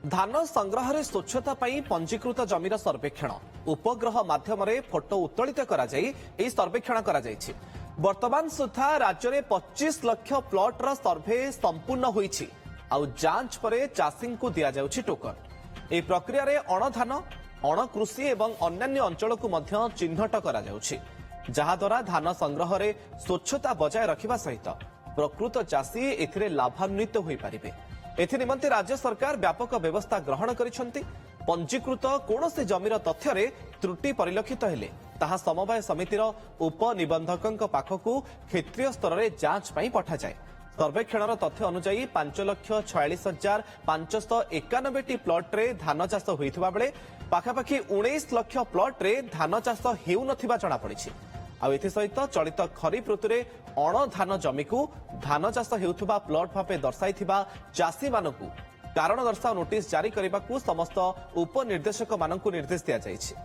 धान संग्रह स्वच्छता पंजीकृत जमीर सर्वेक्षण उपग्रह माध्यम फोटो उत्तोलित सर्वेक्षण वर्तमान सुधा राज्य में 25 लाख प्लॉटर सर्वे संपूर्ण होईछि। आउ जांच पर चाषी को दि जाउछि टोकन। ए प्रक्रिया रे अणधान अणकृषि एवं अन्य अंचल को मध्य चिन्हट करा जाउछि, जहा द्वारा धान संग्रह रे स्वच्छता बजाय रखिबा सहित प्रकृत चाषी एथिरे लाभान्वित होई पारिबे। एथिनिमंते राज्य सरकार व्यापक व्यवस्था ग्रहण करिसंती। पंजीकृत कौनसी जमीर तथ्य रे त्रुटि परिलक्षित हेले ताहा समवाय समितिर उपनिबंधकंक पाखकु क्षेत्रीय स्तर रे जांच पई पठा जाय। सर्वेक्षणर तथ्य अनुसार 5,46,591 प्लॉट रे धान चाष होइथिबा बेले पाखापाखि 19 लाख प्लॉट रे धान चाष हेउ नथिबा जणा पड़िछि। आ एथि सहित चलित खरीफ ऋतु रे अण धान जमी को धान चाष हेउथिबा प्लॉट भापे दर्शाइथिबा चाषी मानकु कारण दर्शाओ नोटिस जारी करने को समस्त उपनिर्देशक मानकु निर्देश दिया जाइछि।